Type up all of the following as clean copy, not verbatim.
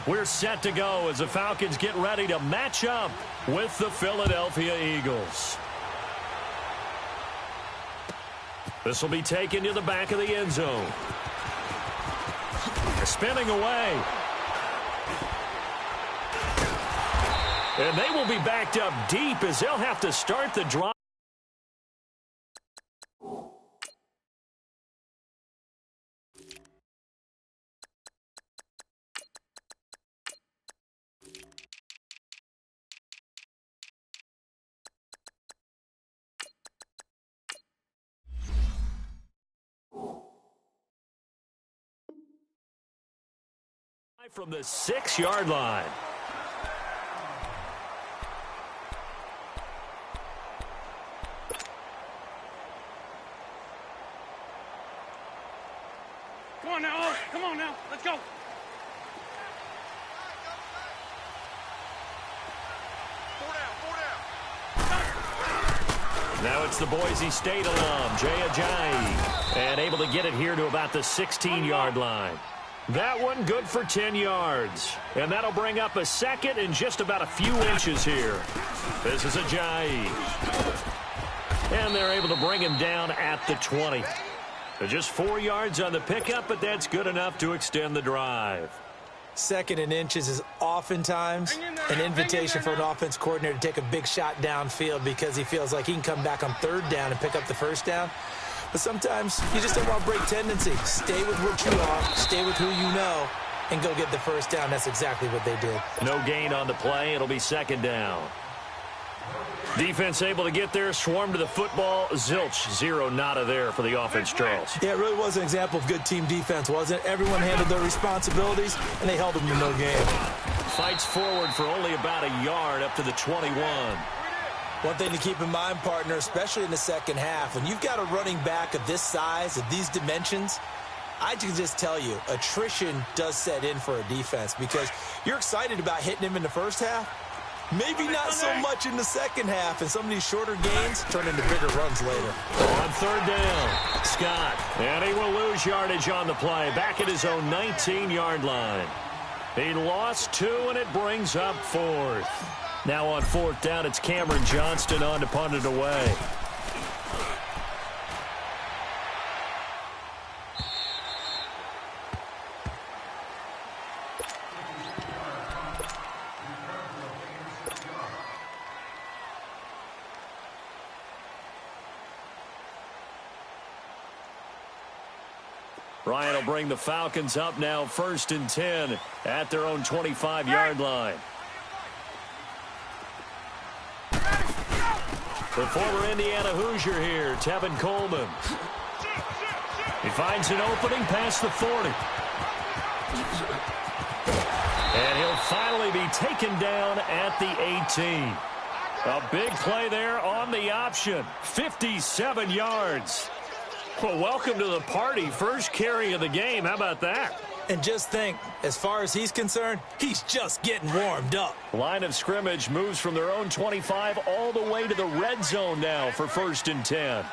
We're set to go as the Falcons get ready to match up with the Philadelphia Eagles. This will be taken to the back of the end zone. Spinning away. And they will be backed up deep as they'll have to start the drive. From the 6-yard line. Come on now, come on now, let's go. Now it's the Boise State alum, Jay Ajayi, and able to get it here to about the 16-yard line. That one good for 10 yards. And that'll bring up a second and just about a few inches here. This is Ajayi. And they're able to bring him down at the 20. Just 4 yards on the pickup, but that's good enough to extend the drive. Second and inches is oftentimes an invitation for an offense coordinator to take a big shot downfield because he feels like he can come back on third down and pick up the first down. But sometimes you just don't want to break tendency. Stay with what you are, stay with who you know, and go get the first down. That's exactly what they did. No gain on the play. It'll be second down. Defense able to get there, swarm to the football. Zilch, zero nada there for the offense, Charles. Yeah, it really was an example of good team defense, wasn't it? Everyone handled their responsibilities, and they held them to no gain. Fights forward for only about a yard up to the 21. One thing to keep in mind, partner, especially in the second half, when you've got a running back of this size, of these dimensions, I can just tell you, attrition does set in for a defense because you're excited about hitting him in the first half. Maybe not so much in the second half, and some of these shorter gains turn into bigger runs later. On third down, Scott, and he will lose yardage on the play, back at his own 19-yard line. He lost 2, and it brings up fourth. Now on fourth down, it's Cameron Johnston on to punt it away. Ryan will bring the Falcons up now, 1st and 10 at their own 25-yard line. The former Indiana Hoosier here, Tevin Coleman. He finds an opening past the 40. And he'll finally be taken down at the 18. A big play there on the option. 57 yards. Well, welcome to the party. First carry of the game. How about that? And just think, as far as he's concerned, he's just getting warmed up. Line of scrimmage moves from their own 25 all the way to the red zone now for 1st and 10.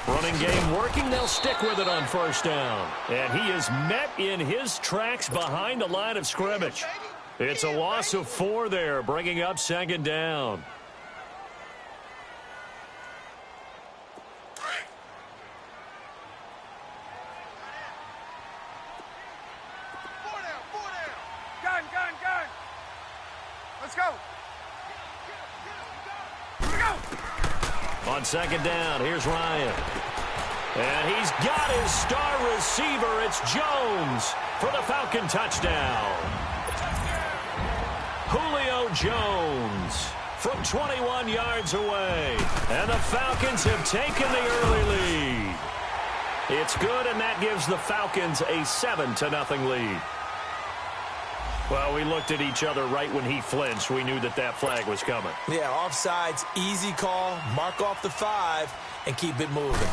Running game working. They'll stick with it on 1st down. And he is met in his tracks behind the line of scrimmage. It's a loss of 4 there, bringing up 2nd down. On 2nd down, here's Ryan. And he's got his star receiver. It's Jones for the Falcon touchdown. Julio Jones from 21 yards away. And the Falcons have taken the early lead. It's good, and that gives the Falcons a 7-0 lead. Well, we looked at each other right when he flinched. We knew that that flag was coming. Yeah, offsides, easy call, mark off the 5, and keep it moving.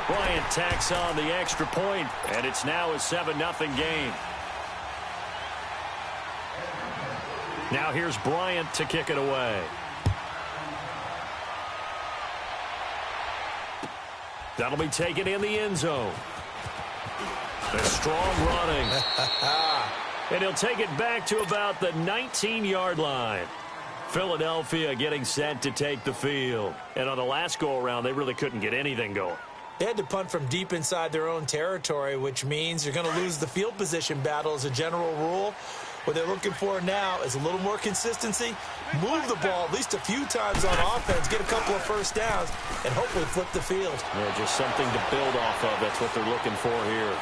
Bryant tacks on the extra point, and it's now a 7-0 game. Now here's Bryant to kick it away. That'll be taken in the end zone. A strong running. And he'll take it back to about the 19-yard line. Philadelphia getting set to take the field. And on the last go-around, they really couldn't get anything going. They had to punt from deep inside their own territory, which means you're going to lose the field position battle as a general rule. What they're looking for now is a little more consistency, move the ball at least a few times on offense, get a couple of first downs, and hopefully flip the field. Yeah, just something to build off of. That's what they're looking for here.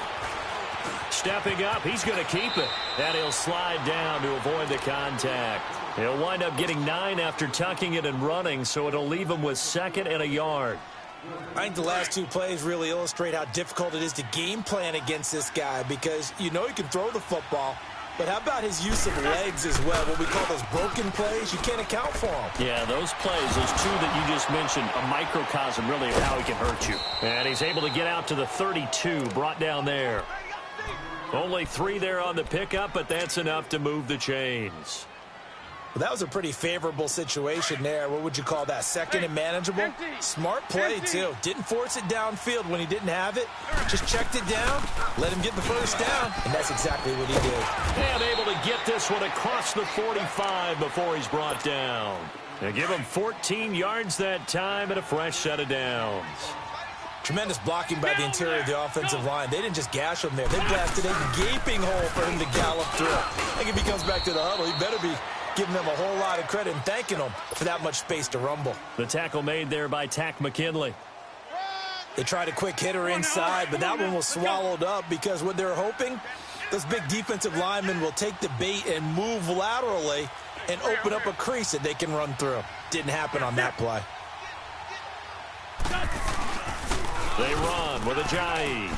Stepping up, he's going to keep it. And he'll slide down to avoid the contact. He'll wind up getting 9 after tucking it and running, so it'll leave him with 2nd and a yard. I think the last 2 plays really illustrate how difficult it is to game plan against this guy because you know he can throw the football, but how about his use of legs as well? What we call those broken plays, you can't account for them. Yeah, those plays, those 2 that you just mentioned, a microcosm really of how he can hurt you. And he's able to get out to the 32, brought down there. Only 3 there on the pickup, but that's enough to move the chains. Well, that was a pretty favorable situation there. What would you call that? 2nd and manageable? Smart play, too. Didn't force it downfield when he didn't have it. Just checked it down, let him get the first down, and that's exactly what he did. And able to get this one across the 45 before he's brought down. They give him 14 yards that time and a fresh set of downs. Tremendous blocking by the interior of the offensive line. They didn't just gash him there. They blasted a gaping hole for him to gallop through. I think if he comes back to the huddle, he better be giving them a whole lot of credit and thanking them for that much space to rumble. The tackle made there by Tack McKinley. They tried a quick hitter inside, but that one was swallowed up because what they're hoping, those big defensive linemen will take the bait and move laterally and open up a crease that they can run through. Didn't happen on that play. They run with Ajayi.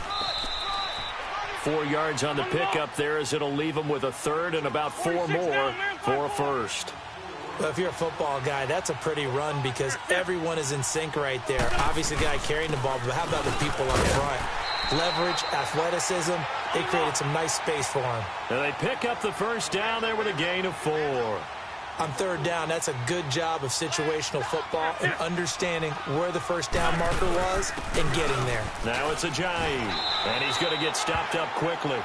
4 yards on the pickup there as it'll leave them with a 3rd and about 4 more for a first. Well, if you're a football guy, that's a pretty run because everyone is in sync right there. Obviously, the guy carrying the ball, but how about the people up front? Leverage, athleticism, they created some nice space for him. And they pick up the first down there with a gain of 4. On 3rd down, that's a good job of situational football and understanding where the first down marker was and getting there. Now it's Ajayi, and he's going to get stopped up quickly.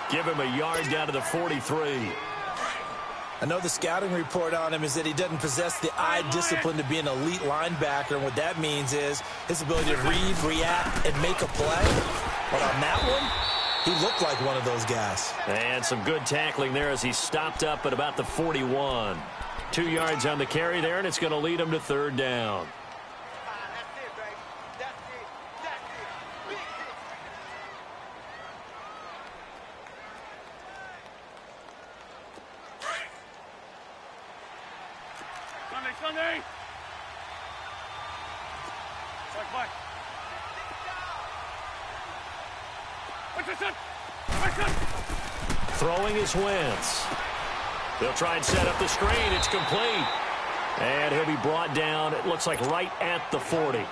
Give him a yard down to the 43. I know the scouting report on him is that he doesn't possess the eye discipline to be an elite linebacker, and what that means is his ability to read, react, and make a play. But on that one, he looked like one of those guys. And some good tackling there as he stopped up at about the 41. 2 yards on the carry there, and it's going to lead him to 3rd down. Sunday. Back. Throwing is Wentz. They'll try and set up the screen. It's complete. And he'll be brought down, it looks like right at the 40.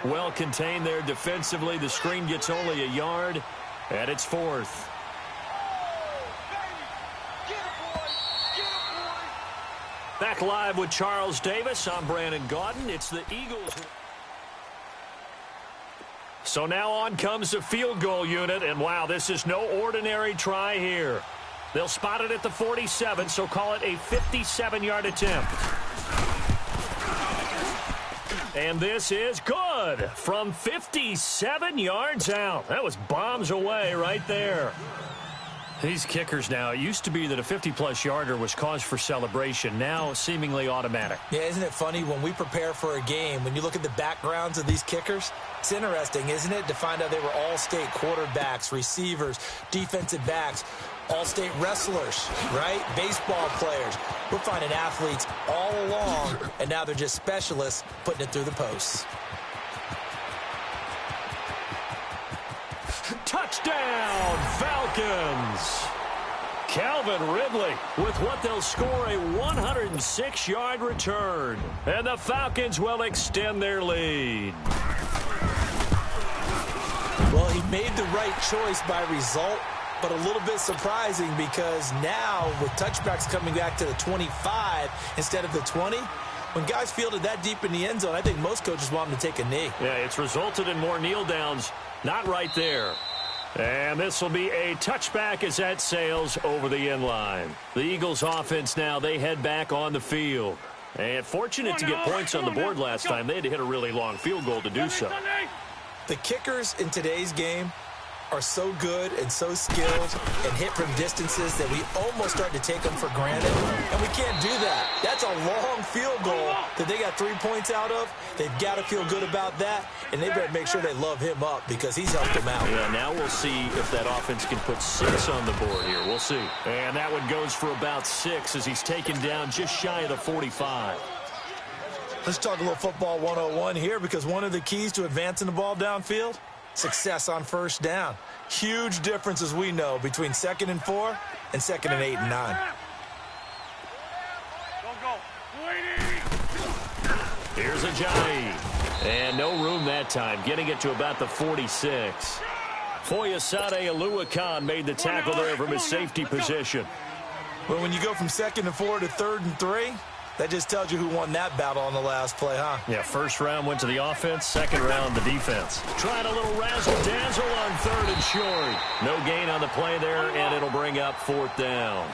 Well contained there defensively. The screen gets only a yard, and it's 4th. Back live with Charles Davis. I'm Brandon Gaudin. It's the Eagles. So now on comes the field goal unit, and wow, this is no ordinary try here. They'll spot it at the 47, so call it a 57-yard attempt. And this is good from 57 yards out. That was bombs away right there. These kickers now, it used to be that a 50-plus yarder was cause for celebration. Now seemingly automatic. Yeah, isn't it funny when we prepare for a game, when you look at the backgrounds of these kickers, it's interesting, isn't it, to find out they were all-state quarterbacks, receivers, defensive backs, all-state wrestlers, right? Baseball players. We're finding athletes all along, and now they're just specialists putting it through the posts. Touchdown, Falcons! Calvin Ridley with what they'll score a 106-yard return. And the Falcons will extend their lead. Well, he made the right choice by result, but a little bit surprising because now with touchbacks coming back to the 25 instead of the 20, When guys fielded that deep in the end zone, I think most coaches want them to take a knee. Yeah, it's resulted in more kneel downs. Not right there. And this will be a touchback as that sails over the end line. The Eagles offense now, they head back on the field. And fortunate to get points on the board last time. They had to hit a really long field goal to do so. The kickers in today's game are so good and so skilled and hit from distances that we almost start to take them for granted. And we can't do that. That's a long field goal that they got 3 points out of. They've got to feel good about that, and they better make sure they love him up because he's helped them out. Yeah, now we'll see if that offense can put 6 on the board here. We'll see. And that one goes for about 6 as he's taken down just shy of the 45. Let's talk a little football 101 here because one of the keys to advancing the ball downfield, success on first down. Huge difference, as we know, between 2nd and 4 and 2nd and 8 and 9. Here's Ajayi. And no room that time, getting it to about the 46. Foyesade Aluakan made the tackle there from his safety position. But when you go from 2nd and 4 to 3rd and 3, that just tells you who won that battle on the last play, huh? Yeah, first round went to the offense, second round the defense. Trying a little razzle-dazzle on 3rd and short. No gain on the play there, and it'll bring up 4th down.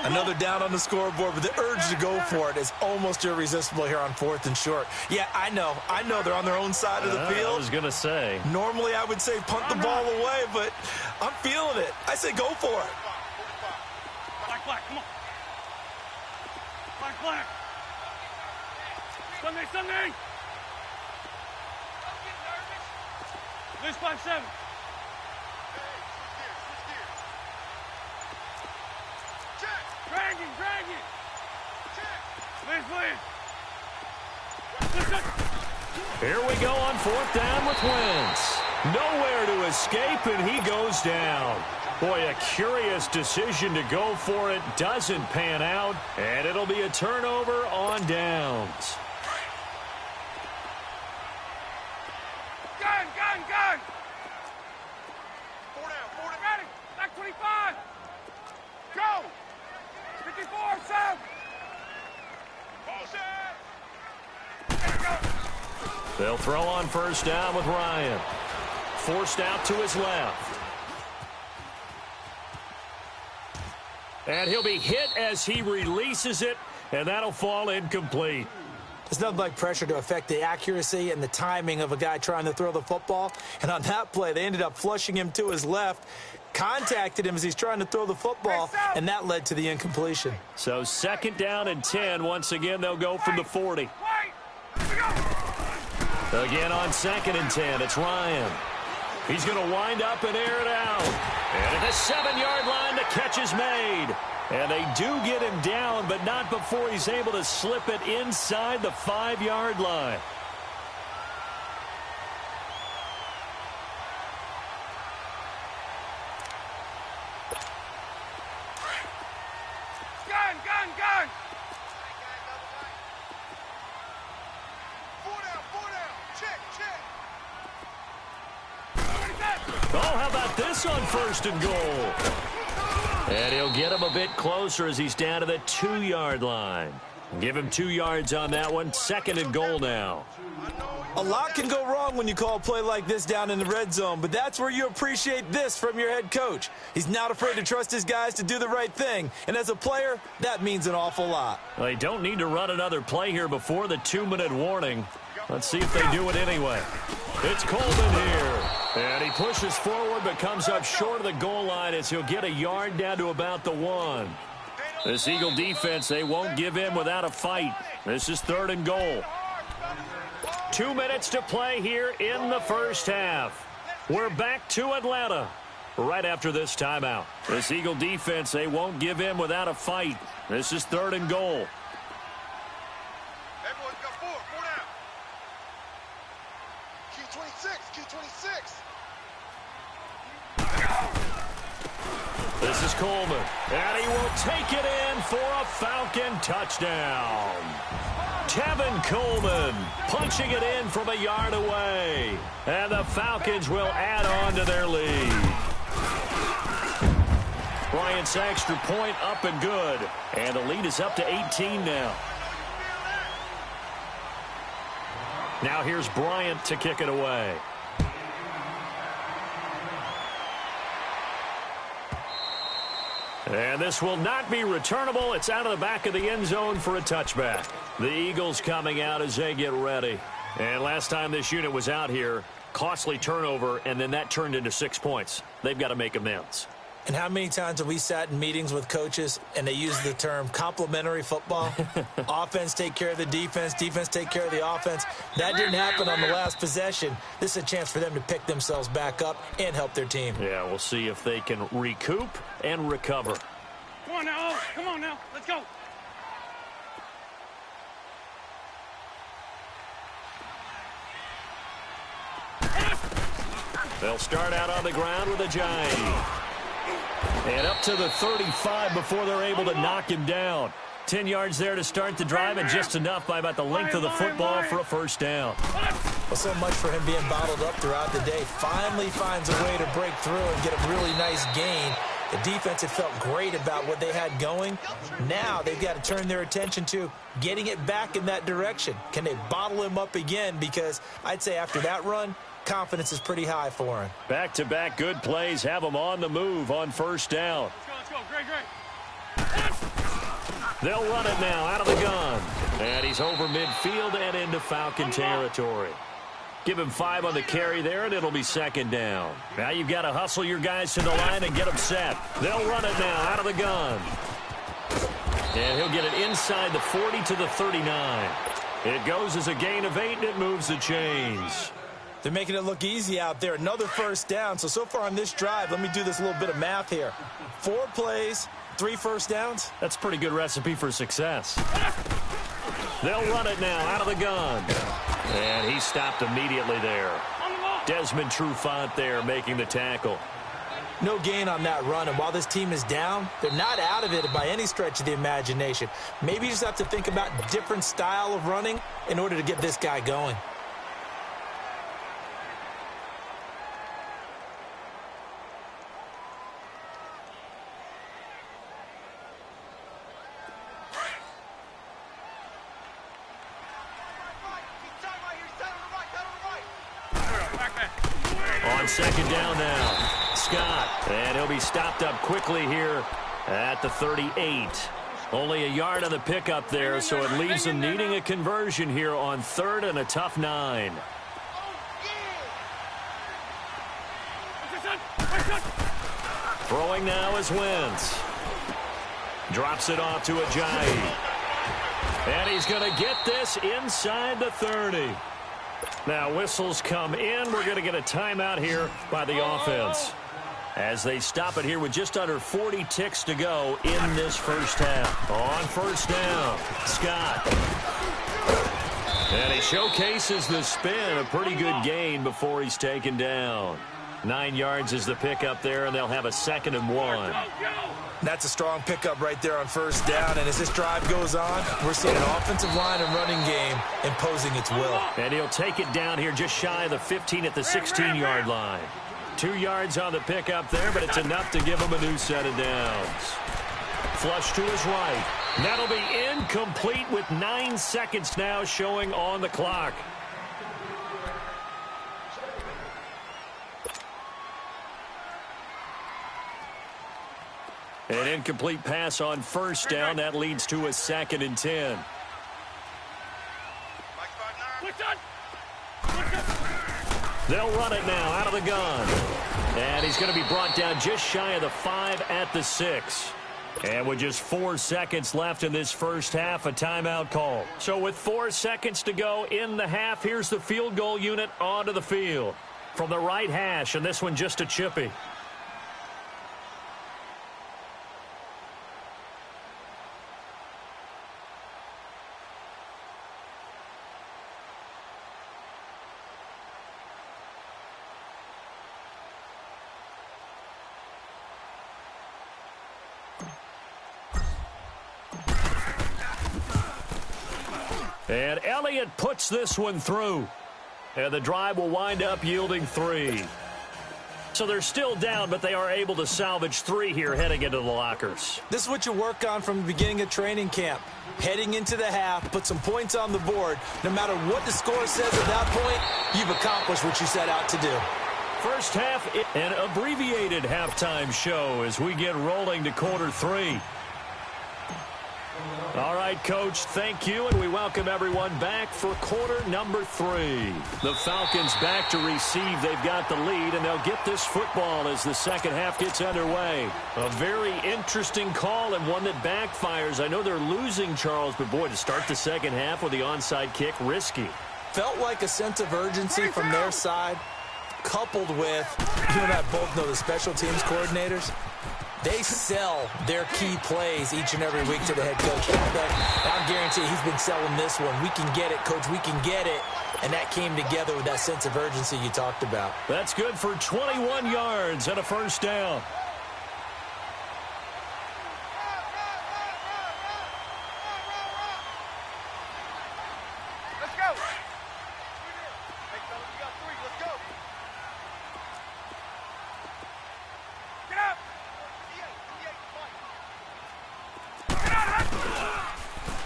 Another down on the scoreboard, but the urge to go for it is almost irresistible here on 4th and short. Yeah, I know they're on their own side of the field. I was going to say. Normally I would say punt the ball away, but I'm feeling it. I say go for it. Black, come on. Black. Sunday. This 5-7. Drag it. Here we go on 4th down with Wentz. Nowhere to escape, and he goes down. Boy, a curious decision to go for it. Doesn't pan out, and it'll be a turnover on downs. Gun. 4 down. Ready. Back 25. Go. 54, Sam. They'll throw on first down with Ryan. Forced out to his left. And he'll be hit as he releases it, and that'll fall incomplete. There's nothing like pressure to affect the accuracy and the timing of a guy trying to throw the football. And on that play, they ended up flushing him to his left, contacted him as he's trying to throw the football, and that led to the incompletion. So 2nd down and 10. Once again, they'll go from the 40. Again on 2nd and 10, it's Ryan. He's going to wind up and air it out. And at the 7-yard line, the catch is made. And they do get him down, but not before he's able to slip it inside the 5-yard line. Gun. 4 down. Check. Oh, how about this on 1st and goal? And he'll get him a bit closer as he's down to the 2-yard line. Give him 2 yards on that one. 2nd and goal now. A lot can go wrong when you call a play like this down in the red zone, but that's where you appreciate this from your head coach. He's not afraid to trust his guys to do the right thing, and as a player, that means an awful lot. They don't need to run another play here before the 2-minute warning. Let's see if they do it anyway. It's Coleman here. And he pushes forward but comes up short of the goal line as he'll get a yard down to about the 1. This Eagle defense, they won't give in without a fight. This is 3rd and goal. 2 minutes to play here in the first half. We're back to Atlanta right after this timeout. This Eagle defense, they won't give in without a fight. This is 3rd and goal. Everyone's got 4 down. Key 26. This is Coleman, and he will take it in for a Falcon touchdown. Tevin Coleman punching it in from a yard away. And the Falcons will add on to their lead. Bryant's extra point up and good. And the lead is up to 18 now. Now here's Bryant to kick it away. And this will not be returnable. It's out of the back of the end zone for a touchback. The Eagles coming out as they get ready. And last time this unit was out here, costly turnover, and then that turned into 6 points. They've got to make amends. And how many times have we sat in meetings with coaches and they use the term complementary football? Offense take care of the defense, defense take care of the offense. That didn't happen on the last possession. This is a chance for them to pick themselves back up and help their team. Yeah, we'll see if they can recoup and recover. Come on now. Come on now. Let's go. They'll start out on the ground with Ajayi. And up to the 35 before they're able to knock him down. 10 yards there to start the drive, and just enough by about the length of the football for a first down. Well, so much for him being bottled up throughout the day. Finally finds a way to break through and get a really nice gain. The defense had felt great about what they had going. Now they've got to turn their attention to getting it back in that direction. Can they bottle him up again? Because I'd say after that run, confidence is pretty high for him. Back-to-back good plays have him on the move on first down. Let's go. Great. They'll run it now out of the gun. And he's over midfield and into Falcon territory. Give him 5 on the carry there, and it'll be second down. Now you've got to hustle your guys to the line and get them set. They'll run it now out of the gun. And he'll get it inside the 40 to the 39. It goes as a gain of 8, and it moves the chains. They're making it look easy out there. Another first down. So far on this drive, let me do this little bit of math here. 4 plays, 3 first downs. That's a pretty good recipe for success. They'll run it now out of the gun. And he stopped immediately there. Desmond Trufant there making the tackle. No gain on that run, and while this team is down, they're not out of it by any stretch of the imagination. Maybe you just have to think about a different style of running in order to get this guy going. Second down now. Scott. And he'll be stopped up quickly here at the 38. Only a yard on the pickup there, so it leaves them needing a conversion here on 3rd and a tough 9. Throwing now is Wentz. Drops it off to Ajayi. And he's going to get this inside the 30. Now whistles come in. We're going to get a timeout here by the offense as they stop it here with just under 40 ticks to go in this first half. On first down, Scott. And he showcases the spin. A pretty good gain before he's taken down. 9 yards is the pickup there, and they'll have a 2nd and 1. That's a strong pickup right there on first down, and as this drive goes on, we're seeing an offensive line and running game imposing its will. And he'll take it down here just shy of the 15 at the 16-yard line. 2 yards on the pickup there, but it's enough to give him a new set of downs. Flush to his right. That'll be incomplete with 9 seconds now showing on the clock. An incomplete pass on first down. That leads to a 2nd and 10. They'll run it now out of the gun. And he's going to be brought down just shy of the 5 at the 6. And with just 4 seconds left in this first half, a timeout call. So with 4 seconds to go in the half, here's the field goal unit onto the field. From the right hash, and this one just a chippy. And Elliott puts this one through. And the drive will wind up yielding 3. So they're still down, but they are able to salvage 3 here heading into the lockers. This is what you work on from the beginning of training camp. Heading into the half, put some points on the board. No matter what the score says at that point, you've accomplished what you set out to do. First half, an abbreviated halftime show as we get rolling to quarter 3. All right, Coach, thank you, and we welcome everyone back for quarter number 3. The Falcons back to receive. They've got the lead, and they'll get this football as the second half gets underway. A very interesting call and one that backfires. I know they're losing, Charles, but boy, to start the second half with the onside kick, risky. Felt like a sense of urgency from their side, coupled with, you and I both know the special teams coordinators. They sell their key plays each and every week to the head coach. I guarantee he's been selling this one. We can get it, Coach. We can get it. And that came together with that sense of urgency you talked about. That's good for 21 yards and a first down. Let's go. Hey, fellas, we got 3. Let's go. Get up.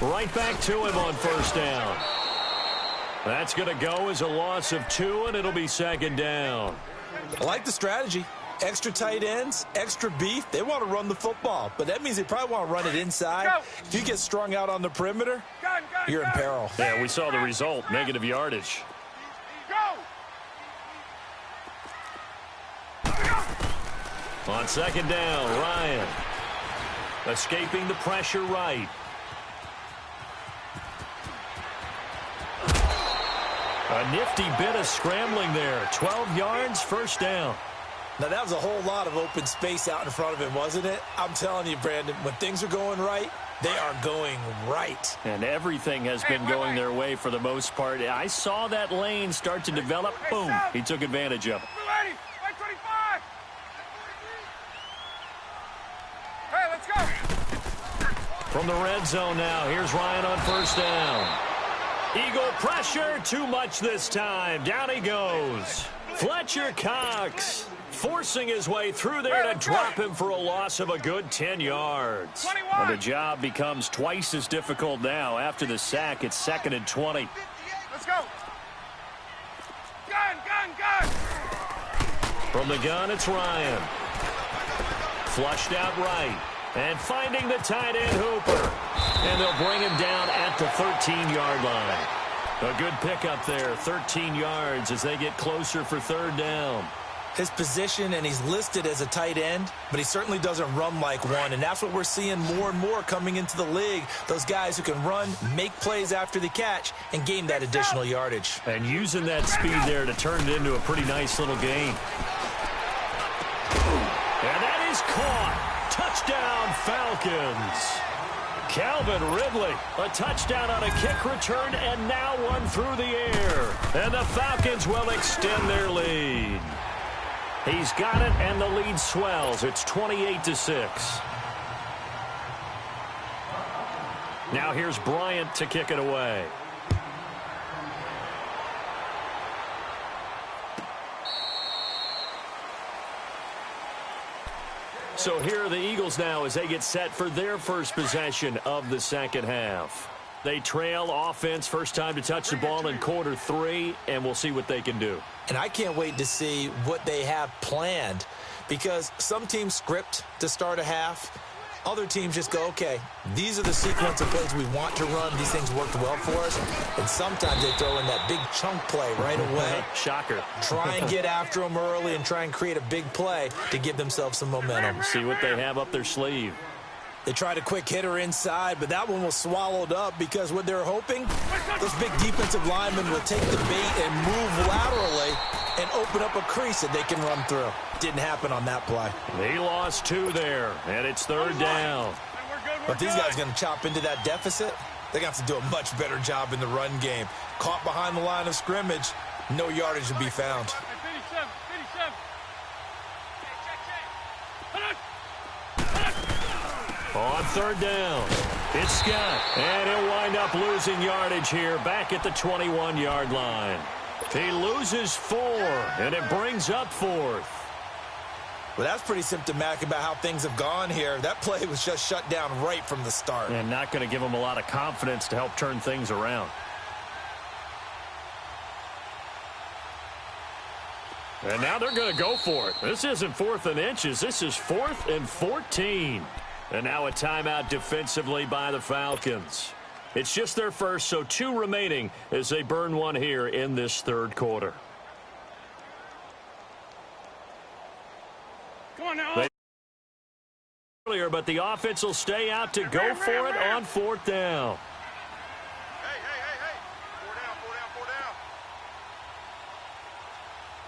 Right back to him on first down. That's going to go as a loss of 2, and it'll be second down. I like the strategy. Extra tight ends, extra beef. They want to run the football, but that means they probably want to run it inside. If you get strung out on the perimeter, you're in peril. Yeah, we saw the result, negative yardage. On second down, Ryan. Escaping the pressure right. A nifty bit of scrambling there. 12 yards, first down. Now, that was a whole lot of open space out in front of him, wasn't it? I'm telling you, Brandon, when things are going right, they are going right. And everything has been going their way for the most part. I saw that lane start to develop. Boom. He took advantage of it. Hey, let's go. From the red zone now, here's Ryan on first down. Eagle pressure, too much this time. Down he goes. Fletcher Cox forcing his way through there to drop him for a loss of a good 10 yards. 21. And the job becomes twice as difficult now. After the sack, it's 2nd and 20. Let's go. Gun. From the gun, it's Ryan. Flushed out right. And finding the tight end, Hooper. And they'll bring him down at the 13-yard line. A good pickup there, 13 yards as they get closer for third down. His position, and he's listed as a tight end, but he certainly doesn't run like one, and that's what we're seeing more and more coming into the league. Those guys who can run, make plays after the catch, and gain that additional yardage. And using that speed there to turn it into a pretty nice little game. And that is caught. Touchdown, Falcons. Calvin Ridley, a touchdown on a kick return, and now one through the air. And the Falcons will extend their lead. He's got it, and the lead swells. It's 28-6. Now here's Bryant to kick it away. So here are the Eagles now as they get set for their first possession of the second half. They trail offense, first time to touch the ball in quarter 3, and we'll see what they can do. And I can't wait to see what they have planned, because some teams script to start a half. Other teams just go, okay, these are the sequence of plays we want to run. These things worked well for us. And sometimes they throw in that big chunk play right away. Shocker. Try and get after them early and try and create a big play to give themselves some momentum. See what they have up their sleeve. They tried a quick hitter inside, but that one was swallowed up because what they're hoping, those big defensive linemen will take the bait and move laterally and open up a crease that they can run through. Didn't happen on that play. They lost 2 there, and it's third down. But these guys are going to chop into that deficit. They're going to have to do a much better job in the run game. Caught behind the line of scrimmage, no yardage to be found. 57. On third down, it's Scott, and he'll wind up losing yardage here back at the 21-yard line. He loses 4, and it brings up 4th. Well, that's pretty symptomatic about how things have gone here. That play was just shut down right from the start. And not going to give them a lot of confidence to help turn things around. And now they're going to go for it. This isn't 4th and inches. This is 4th and 14. And now a timeout defensively by the Falcons. It's just their first, so 2 remaining as they burn one here in this third quarter. Come on now. Earlier, but the offense will stay out to go for it on 4th down. Hey. 4 down.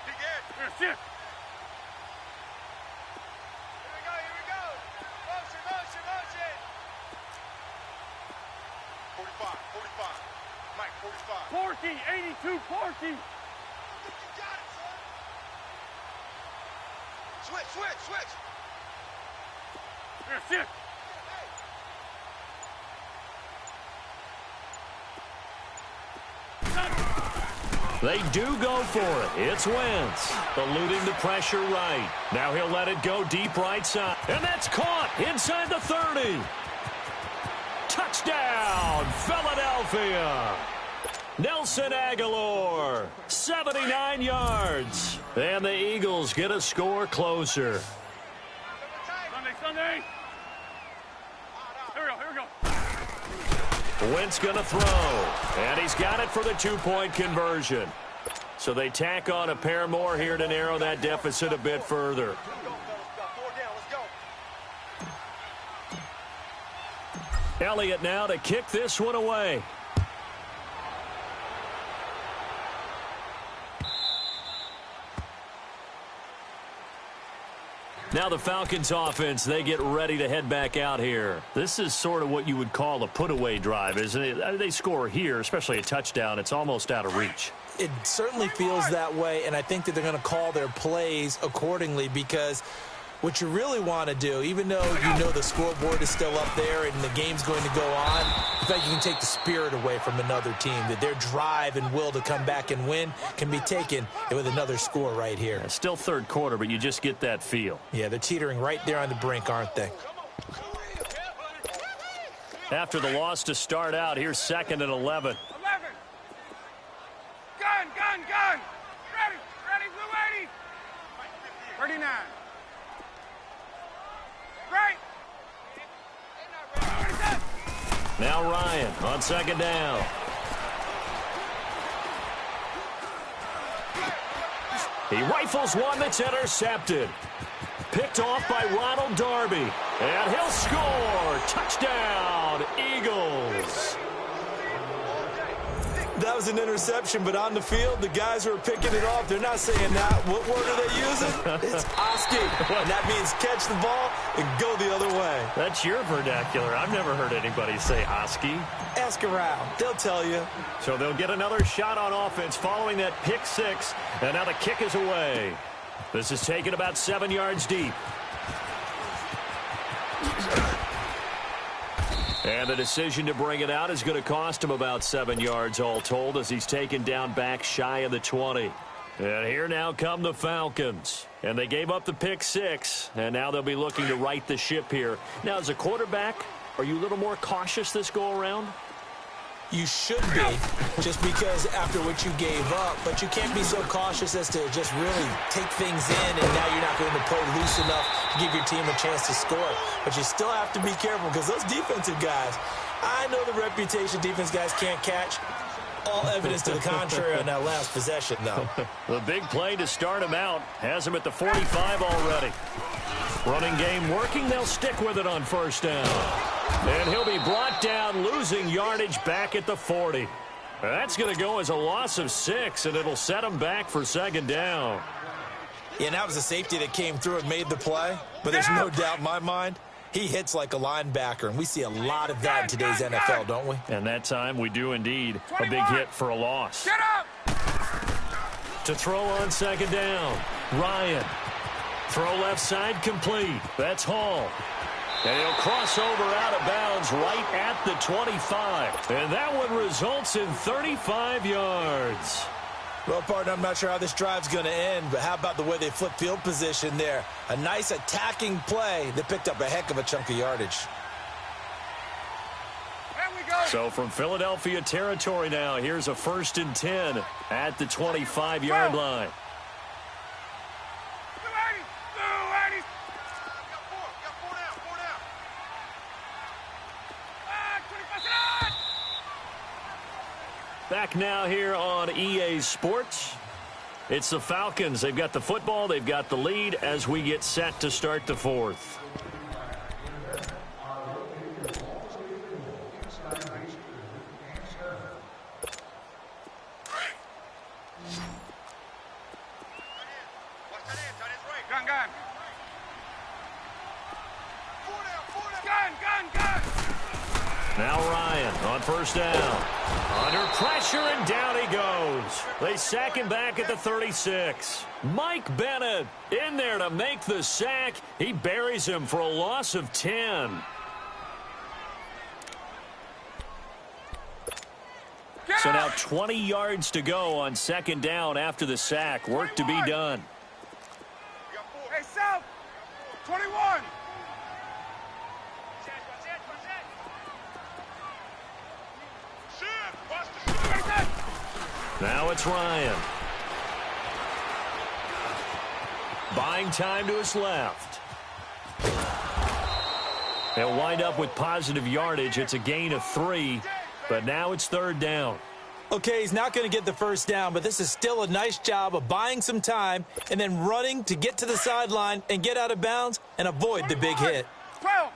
Dig in. Here, sit. Here we go. Motion. 45. Mike, 45. 40, 82, 40. You got it, son. Switch. Here, sit. They do go for it. It's Wentz, eluding the pressure right. Now he'll let it go deep right side. And that's caught inside the 30. Touchdown, Philadelphia. Nelson Aguilar, 79 yards. And the Eagles get a score closer. Sunday. Here we go. Wentz going to throw. And he's got it for the 2-point conversion. So they tack on a pair more here to narrow that deficit a bit further. Let's go. 4 down. Let's go. Elliott now to kick this one away. Now the Falcons offense, they get ready to head back out here. This is sort of what you would call a put-away drive, isn't it? They score here, especially a touchdown. It's almost out of reach. It certainly feels that way, and I think that they're going to call their plays accordingly because what you really want to do, even though you know the scoreboard is still up there and the game's going to go on, I think you can take the spirit away from another team, that their drive and will to come back and win can be taken with another score right here. Yeah, still third quarter, but you just get that feel. Yeah, they're teetering right there on the brink, aren't they? After the loss to start out, here's 2nd and 11. 11. Gun. Ready, blue 80. 39. Right. Now Ryan on 2nd down. He rifles one that's intercepted. Picked off by Ronald Darby. And he'll score. Touchdown, Eagles. That was an interception, but on the field, the guys who are picking it off, they're not saying that. What word are they using? It's Oski. And that means catch the ball and go the other way. That's your vernacular. I've never heard anybody say Oski. Ask around. They'll tell you. So they'll get another shot on offense following that pick 6. And now the kick is away. This is taken about 7 yards deep. And the decision to bring it out is going to cost him about 7 yards all told as he's taken down back shy of the 20. And here now come the Falcons. And they gave up the pick 6, and now they'll be looking to right the ship here. Now, as a quarterback, are you a little more cautious this go-around? You should be, just because after what you gave up, but you can't be so cautious as to just really take things in, and now you're not going to play loose enough to give your team a chance to score. But you still have to be careful because those defensive guys, I know the reputation defense guys can't catch. All evidence to the contrary on that last possession, though. The big play to start him out has him at the 45 already. Running game working. They'll stick with it on 1st down. And he'll be brought down, losing yardage back at the 40. That's going to go as a loss of 6, and it'll set him back for 2nd down. Yeah, and that was a safety that came through and made the play. But there's no doubt in my mind, he hits like a linebacker, and we see a lot of that in today's NFL, don't we? And that time we do indeed. A big hit for a loss. Get up! To throw on 2nd down, Ryan. Throw left side complete. That's Hall. And he'll cross over out of bounds right at the 25. And that one results in 35 yards. Well, partner, I'm not sure how this drive's going to end, but how about the way they flip field position there? A nice attacking play that picked up a heck of a chunk of yardage. There we go. So from Philadelphia territory now, here's a 1st and 10 at the 25-yard line. Back now here on EA Sports. It's the Falcons. They've got the football. They've got the lead as we get set to start the 4th. Now Ryan on 1st down. Under pressure, and down he goes. They sack him back at the 36. Mike Bennett in there to make the sack. He buries him for a loss of 10. So now 20 yards to go on 2nd down after the sack. Work to be done. Hey, South, 21. Now it's Ryan. Buying time to his left. They'll wind up with positive yardage. It's a gain of 3, but now it's 3rd down. Okay, he's not going to get the 1st down, but this is still a nice job of buying some time and then running to get to the sideline and get out of bounds and avoid the big hit. 12.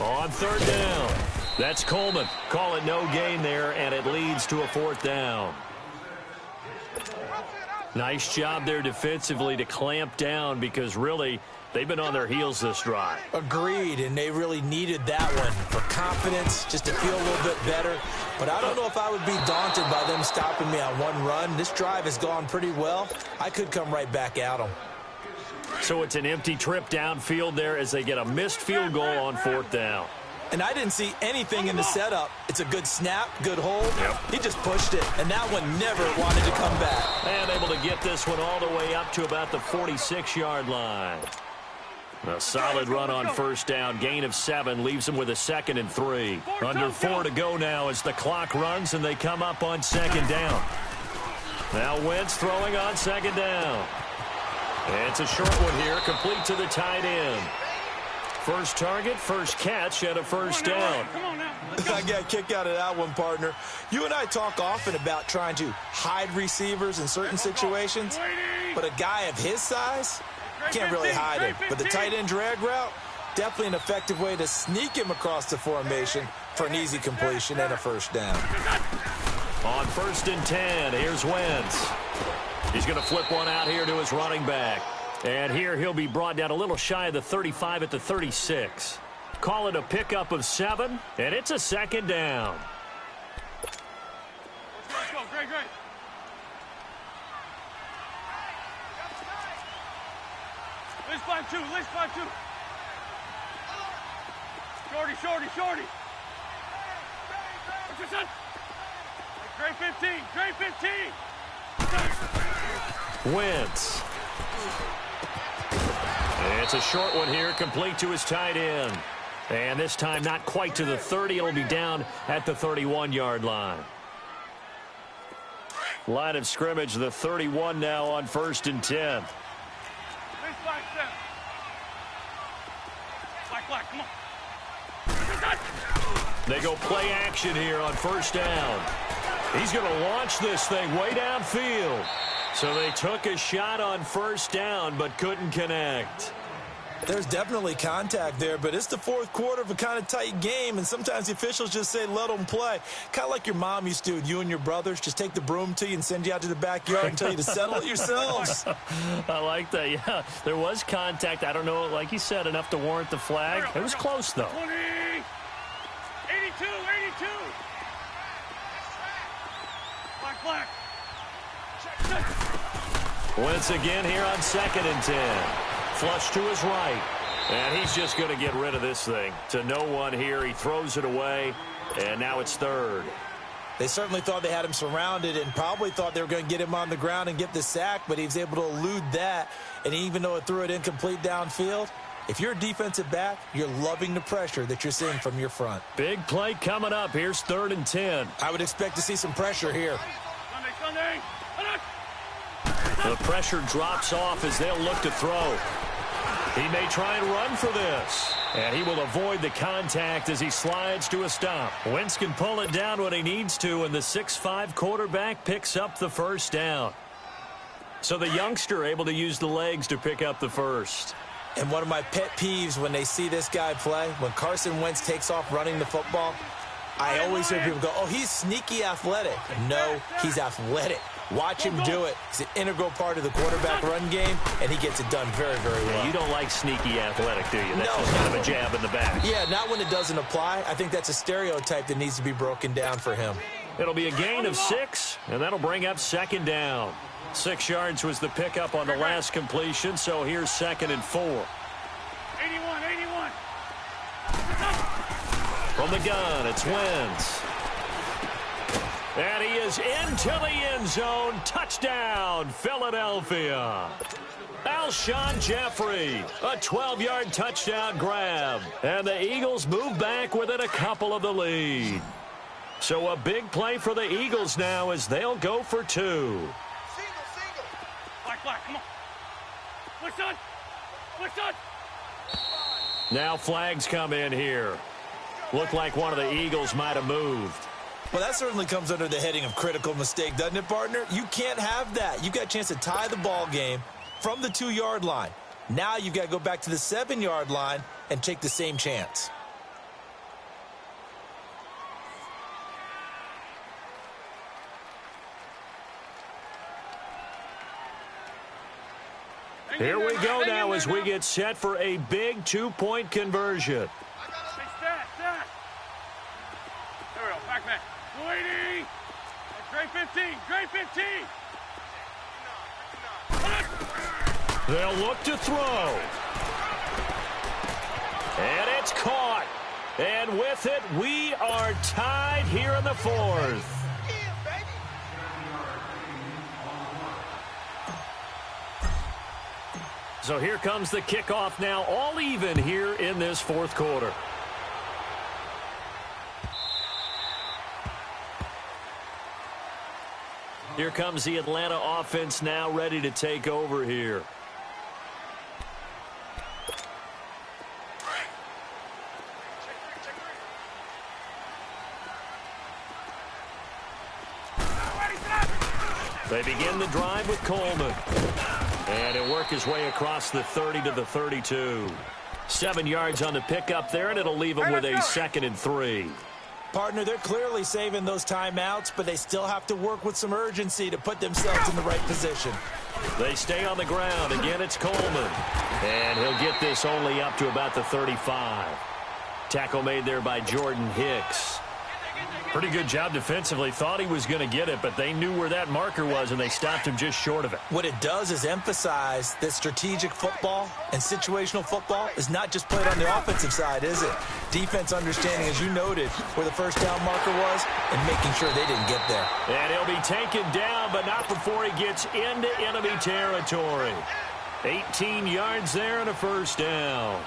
On 3rd down. That's Coleman. Call it no gain there, and it leads to a 4th down. Nice job there defensively to clamp down because really they've been on their heels this drive. Agreed, and they really needed that one for confidence, just to feel a little bit better. But I don't know if I would be daunted by them stopping me on one run. This drive has gone pretty well. I could come right back at them. So it's an empty trip downfield there as they get a missed field goal on 4th down. And I didn't see anything in the setup. It's a good snap, good hold. Yep. He just pushed it, and that one never wanted to come back. And able to get this one all the way up to about the 46-yard line. A solid run on 1st down. Gain of 7 leaves them with a 2nd and 3. Under 4 to go now as the clock runs, and they come up on 2nd down. Now Wentz throwing on 2nd down. It's a short one here, complete to the tight end. First target, first catch, and a 1st down. I got a kick out of that one, partner. You and I talk often about trying to hide receivers in certain situations, but a guy of his size can't really hide him. But the tight end drag route, definitely an effective way to sneak him across the formation for an easy completion and a 1st down. On 1st and 10, here's Wentz. He's going to flip one out here to his running back. And here he'll be brought down a little shy of the 35 at the 36. Call it a pickup of 7, and it's a 2nd down. Let's go, great. Let's find two. Shorty. What's your son? Great 15. Wentz. It's a short one here, complete to his tight end. And this time not quite to the 30. It'll be down at the 31-yard line. Line of scrimmage, the 31 now on 1st and 10. Black, come on. They go play action here on 1st down. He's going to launch this thing way downfield. So they took a shot on 1st down but couldn't connect. There's definitely contact there, but it's the 4th quarter of a kind of tight game, and sometimes the officials just say, let them play. Kind of like your mom used to with you and your brothers. Just take the broom to you and send you out to the backyard and tell you to settle it yourselves. I like that, yeah. There was contact. I don't know, like you said, enough to warrant the flag. It was close, though. 20, 82. Black. Once again here on 2nd and 10. Flush to his right. And he's just going to get rid of this thing. To no one here. He throws it away. And now it's third. They certainly thought they had him surrounded and probably thought they were going to get him on the ground and get the sack, but he was able to elude that. And even though it threw it incomplete downfield, if you're a defensive back, you're loving the pressure that you're seeing from your front. Big play coming up. Here's 3rd and 10. I would expect to see some pressure here. Sunday. The pressure drops off as they'll look to throw. He may try and run for this. And he will avoid the contact as he slides to a stop. Wentz can pull it down when he needs to, and the 6'5" quarterback picks up the first down. So the youngster able to use the legs to pick up the first. And one of my pet peeves when they see this guy play, when Carson Wentz takes off running the football, I always hear people go, oh, he's sneaky athletic. No, he's athletic. Watch him do it. It's an integral part of the quarterback run game, and he gets it done very, very well. Yeah, you don't like sneaky athletic, do you? That's no, just kind of a jab in the back. Yeah, not when it doesn't apply. I think that's a stereotype that needs to be broken down for him. It'll be a gain of 6, and that'll bring up 2nd down. 6 yards was the pickup on the last completion, so here's 2nd and 4. 81. From the gun, it's Wentz. And he is into the end zone. Touchdown, Philadelphia. Alshon Jeffrey, a 12-yard touchdown grab. And the Eagles move back within a couple of the lead. So a big play for the Eagles now as they'll go for 2. Single. Black, come on. What's on? Now flags come in here. Looked like one of the Eagles might have moved. Well, that certainly comes under the heading of critical mistake, doesn't it, partner? You can't have that. You've got a chance to tie the ball game from the 2-yard line. Now you've got to go back to the 7-yard line and take the same chance. Here we go now as we get set for a big 2-point conversion. Stat. There we go. Back. 280. Great 15. They'll look to throw. And it's caught. And with it, we are tied here in the 4th. So here comes the kickoff now, all even here in this 4th quarter. Here comes the Atlanta offense now ready to take over here. They begin the drive with Coleman. And he'll work his way across the 30 to the 32. 7 yards on the pickup there, and it'll leave him with a 2nd and 3. Partner, they're clearly saving those timeouts, but they still have to work with some urgency to put themselves in the right position. They stay on the ground. Again, it's Coleman. And he'll get this only up to about the 35. Tackle made there by Jordan Hicks. Pretty good job defensively. Thought he was going to get it, but they knew where that marker was, and they stopped him just short of it. What it does is emphasize that strategic football and situational football is not just played on the offensive side, is it? Defense understanding, as you noted, where the first down marker was and making sure they didn't get there. And he'll be taken down, but not before he gets into enemy territory. 18 yards there and a first down.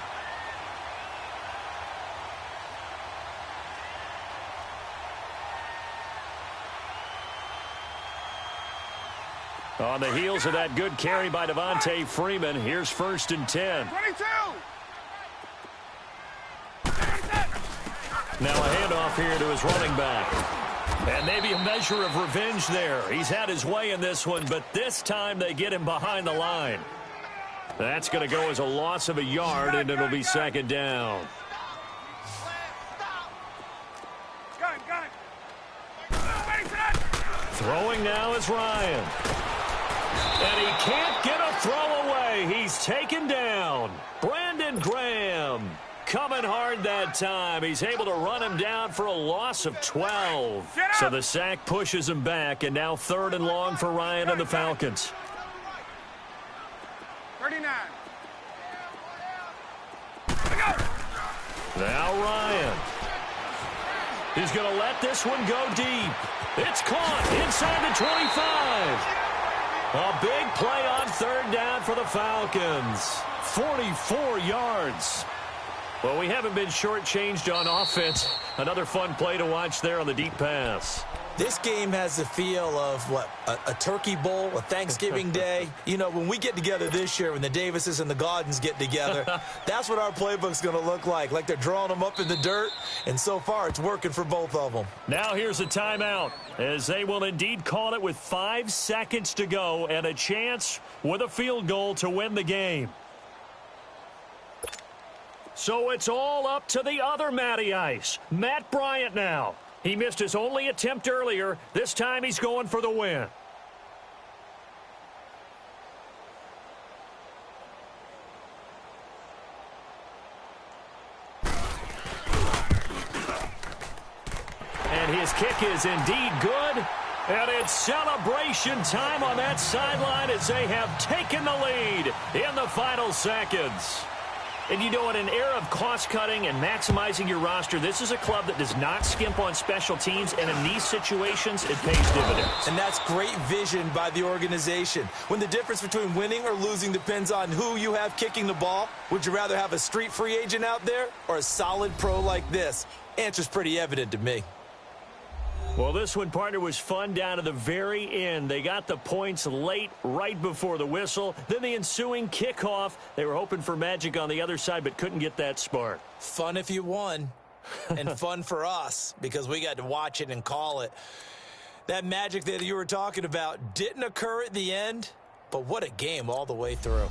On the heels of that good carry by Devontae Freeman, here's 1st and 10. 22. Now a handoff here to his running back. And maybe a measure of revenge there. He's had his way in this one, but this time they get him behind the line. That's going to go as a loss of a yard, and it'll be 2nd down. Throwing now is Ryan. And he can't get a throw away. He's taken down. Brandon Graham coming hard that time. He's able to run him down for a loss of 12. So the sack pushes him back, and now 3rd and long for Ryan and the Falcons. 39. Now Ryan. He's going to let this one go deep. It's caught inside the 25. A big play on third down for the Falcons. 44 yards. Well, we haven't been shortchanged on offense. Another fun play to watch there on the deep pass. This game has the feel of, a turkey bowl, a Thanksgiving day. You know, when we get together this year, when the Davises and the Gaudens get together, that's what our playbook's going to look like they're drawing them up in the dirt, and so far it's working for both of them. Now here's a timeout, as they will indeed call it with 5 seconds to go and a chance with a field goal to win the game. So it's all up to the other Matty Ice, Matt Bryant now. He missed his only attempt earlier. This time he's going for the win. And his kick is indeed good. And it's celebration time on that sideline as they have taken the lead in the final seconds. And you know, in an era of cost-cutting and maximizing your roster, this is a club that does not skimp on special teams, and in these situations, it pays dividends. And that's great vision by the organization. When the difference between winning or losing depends on who you have kicking the ball, would you rather have a street free agent out there or a solid pro like this? Answer's pretty evident to me. Well, this one, partner, was fun down to the very end. They got the points late, right before the whistle. Then the ensuing kickoff. They were hoping for magic on the other side, but couldn't get that spark. Fun if you won, and fun for us because we got to watch it and call it. That magic that you were talking about didn't occur at the end, but what a game all the way through.